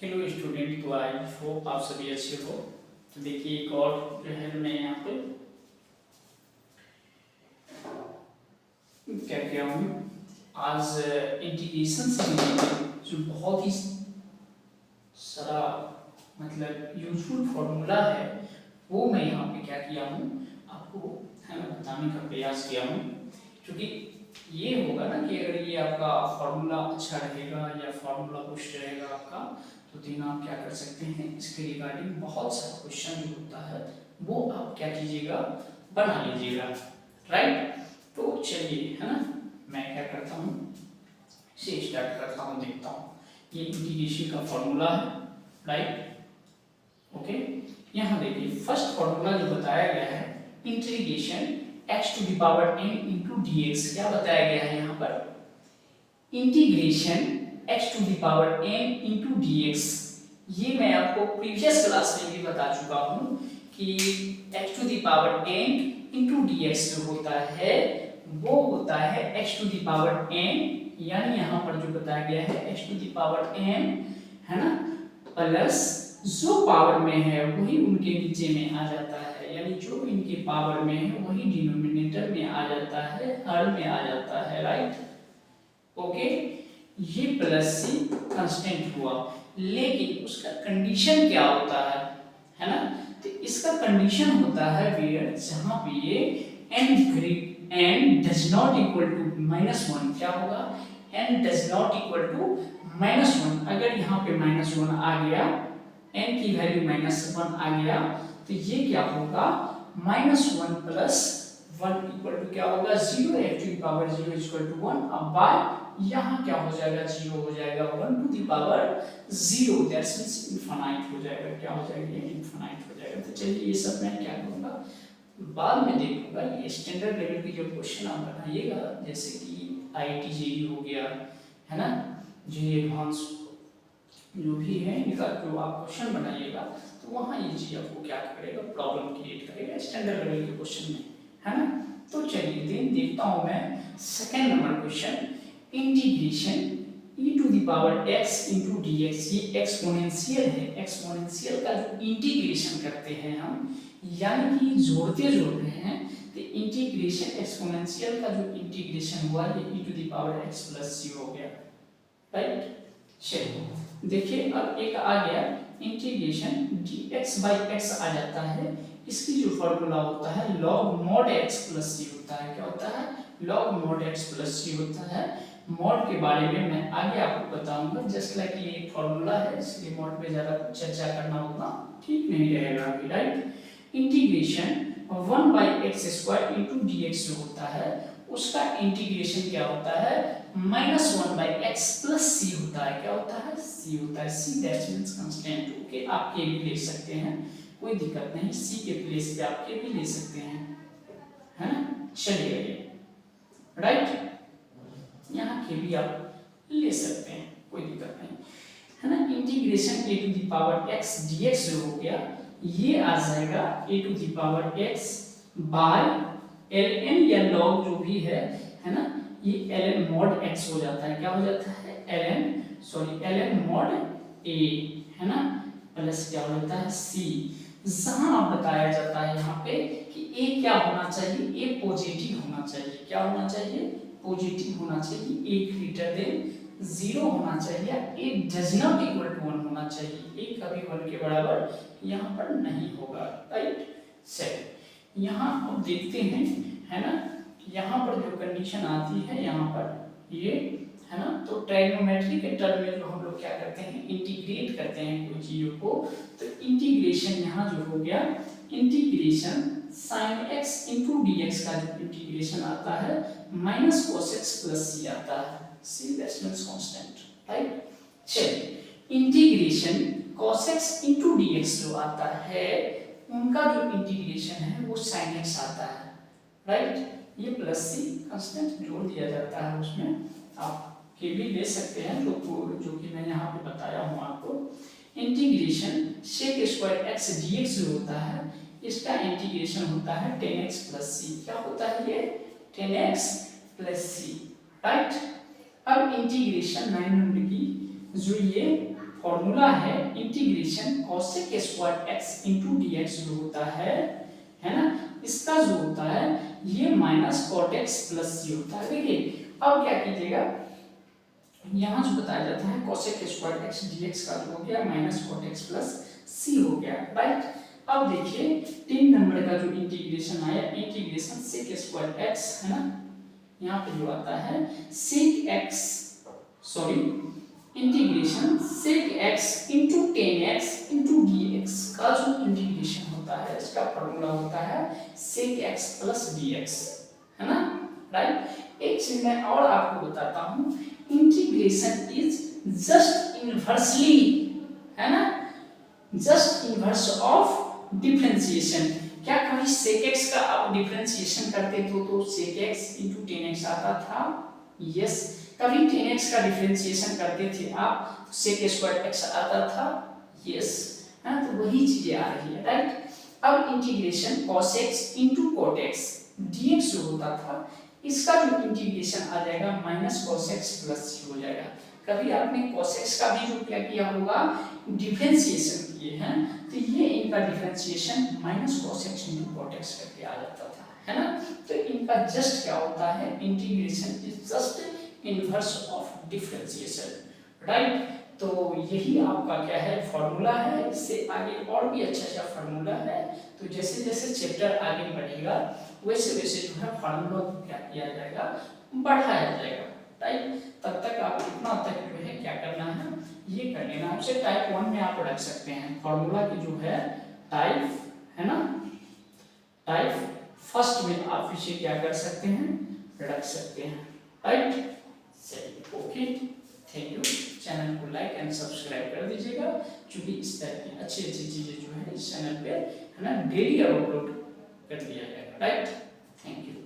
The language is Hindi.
हेलो स्टूडेंट, तो आई होप आप सभी अच्छे हो। तो देखिए एक और जो है मैं यहाँ पे क्या किया हूँ आज इंटीग्रेशन से रिलेटेड जो बहुत ही सारा मतलब यूजफुल फॉर्मूला है वो मैं यहाँ पे क्या किया हूँ आपको है ना बताने का प्रयास किया हूँ। क्योंकि ये होगा ना कि अगर ये आपका फॉर्मूला अच्छा रहेगा या फॉर्मूला पुष्ट रहेगा आपका, तो दिन आप क्या कर सकते हैं इसके रिगार्डिंग बहुत सारा क्वेश्चन जो होता है वो आप क्या कीजिएगा बना लीजिएगा। राइट, तो चलिए है ना मैं क्या करता हूँ इसे स्टार्ट करता हूँ, देखता हूँ ये इंटीग्रेशन का फॉर्मूला है। राइट, ओके, यहाँ देखिए फर्स्ट फॉर्मूला जो बताया गया है integration x to the power n into d x. क्या बताया गया है यहाँ पर integration x to the power n into d x. ये मैं आपको प्रीवियस क्लास में भी बता चुका हूँ कि x to the power n into d x जो होता है वो होता है x to the power n, यानी यहाँ पर जो बताया गया है x to the power n है ना, प्लस जो पावर में है वही उनके नीचे में आ जाता है, यानी जो इनके पावर में है वही डिनोमिनेटर में आ जाता है, हर में आ जाता है। राइट, ओके, ये प्लस सी कांस्टेंट हुआ, लेकिन उसका कंडीशन क्या होता है ना, तो इसका कंडीशन होता है वेयर जहां पे ये n does not equal to -1। क्या होगा n does not equal to -1। अगर यहाँ पे -1 आ गया, n की वैल्यू -1 आ गया, तो ये क्या होगा -1 प्लस 1 इक्वल टू क्या होगा 0। f to the power 0 equal to 1। अब बाय यहाँ क्या हो जाएगा 0 हो जाएगा, 1 to the power 0 that's means infinite हो जाएगा। क्या हो जाएगा इनफाइनाइट हो जाएगा। तो चलिए ये सब मैं क्या करूँगा बाद में देखूंगा। ये स्टैंडर्ड लेवल की जो क्वेश्चन आप बनाइएगा जैसे कि IIT JEE हो गया है ना, जो एडवांस जो भी है इनका जो आप क्वेश्चन बनाइएगा तो वहाँ ये चीज़ आपको क्या करेगा प्रॉब्लम क्रिएट करेगा स्टैंडर्ड लेवल के क्वेश्चन में, है ना। तो चलिए दिन देखता हूँ मैं second number question integration e to the power x into d x. ये एक्सपोनेंशियल है, एक्सपोनेंशियल का जो इंटीग्रेशन करते हैं हम यानी कि जोड़ते जोड़ रहे हैं, तो इंटीग्रेशन एक्सपोनेंशियल का जो इंटीग्रेशन हुआ ये e to the power x plus c हो गया। राइट, चलिए देखिए अब एक आ गया इंटीग्रेशन dx बाई x आ जाता है। इसकी जो फॉर्मूला होता है log mod x plus c होता है। क्या होता है log mod x plus c होता है। मॉड के बारे में मैं आगे आपको बताऊंगा, जस्ट लाइक ये एक फॉर्मूला है इसलिए मॉड पे ज़्यादा चर्चा करना उतना ठीक नहीं रहेगा अभी। Right, integration 1 by x square into d x जो होता है उसका इंटीग्रेशन क्या होता है -1 बाई एक्स प्लस सी होता है। क्या होता है c होता है, c that means constant. Okay, आप के भी ले सकते हैं कोई दिक्कत नहीं, c के प्लेस पे आप के भी ले सकते हैं, है ना। चलिए राइट, यहाँ के भी आप ले सकते हैं कोई दिक्कत नहीं, है ना। Integration a to the power x dx जो हो गया ये आ जाएगा a to the power x by ln या log जो भी है ना, ये ln mod x हो जाता है। क्या हो जाता है ln mod a, है ना, प्लस क्या हो जाता है c। जहां बताया जाता है यहाँ पे कि a क्या होना चाहिए, a पॉजिटिव होना चाहिए। क्या होना चाहिए पॉजिटिव होना चाहिए, a ग्रेटर देन 0 होना चाहिए, a does not equal to 1 होना चाहिए, a कभी 1 के बराबर यहाँ पर नहीं होगा। राइट, चलिए यहाँ अब देखते हैं, है ना, यहाँ पर जो कंडीशन आती है यहाँ पर ये है ना, तो ट्राइगोनोमेट्री के टर्म में जो हम लोग क्या करते हैं इंटीग्रेट करते हैं कोई चीजों को, तो इंटीग्रेशन यहाँ जो हो गया integration sin x into d x का जो इंटीग्रेशन आता है minus cos x plus c आता है, c that's means constant. Right, चलिए integration cos x into d x जो आता है उनका जो इंटीग्रेशन है वो sin x आता है। राइट, ये प्लस c कांस्टेंट जोड़ दिया जाता है उसमें, आप के भी ले सकते हैं जो कि मैं यहाँ पे बताया हूँ आपको। Integration sec square x dx जो होता है इसका इंटीग्रेशन होता है 10x प्लस सी। क्या होता है ये 10x प्लस सी। राइट, अब इंटीग्रेशन 9 नंबर की जो ये फॉर्मूला है integration cosec square x into d x जो होता है ना, इसका जो होता है ये माइनस कॉट एक्स प्लस सी होता है। देखिए अब क्या कीजिएगा, यहाँ जो बताया जाता है cosec स्क्वायर x dx का जो हो गया माइनस कॉट एक्स प्लस सी हो गया, राइट। अब देखिए 3 नंबर का जो इंटीग्रेशन आया, इंटीग्रेशन sec स्क्वायर x है ना, यहाँ पे जो आता है sec x, sorry integration sec x into ten x into d x का जो इंटीग्रेशन होता है इसका फॉर्मूला होता है sec x plus D x, है ना, राइट। एक चीज मैं और आपको बताता हूँ, इंटीग्रेशन इज जस्ट इनवर्सली, है ना, जस्ट इनवर्स ऑफ डिफरेंशिएशन। क्या कभी sec x का आप डिफरेंशिएशन करते तो sec x into ten x आता था, यस। कभी टेन एक्स का डिफरेंशिएशन करते थे आप तो sec स्क्वायर x आता था, यस, है, तो वही चीजें आ रही है, राइट। अब integration cos x into cot x dx जो होता था इसका जो इंटीग्रेशन आ जाएगा माइनस cos x प्लस सी हो जाएगा। कभी आपने cos x का भी जो क्या किया होगा, डिफरेंशिएशन किए हैं, तो ये इनका differentiation minus cos x into cot x करके आ जाता था, है ना। तो इनका जस्ट क्या होता है, integration is just inverse of differentiation, right. तो यही आपका क्या है फॉर्मूला है, इससे आगे और भी अच्छा फॉर्मूला है। तो जैसे जैसे चैप्टर आगे बढ़ेगा वैसे वैसे जो है फॉर्मूला क्या किया जाएगा, बढ़ाया जाएगा, राइट। तब तक आप इतना तक जो है क्या करना है, ये कर लेना। आपसे टाइप 1 में आप रख सकते हैं फॉर्मूला की जो है टाइप, है ना, टाइप फर्स्ट में आप इसे क्या कर सकते हैं, रख सकते हैं, राइट। चलिए ओके, थैंक यू। चैनल को लाइक एंड सब्सक्राइब कर दीजिएगा, क्योंकि इस तरह की अच्छी अच्छी चीजें जो है इस चैनल पे है ना डेली अपलोड कर दिया जाएगा, राइट। Thank you.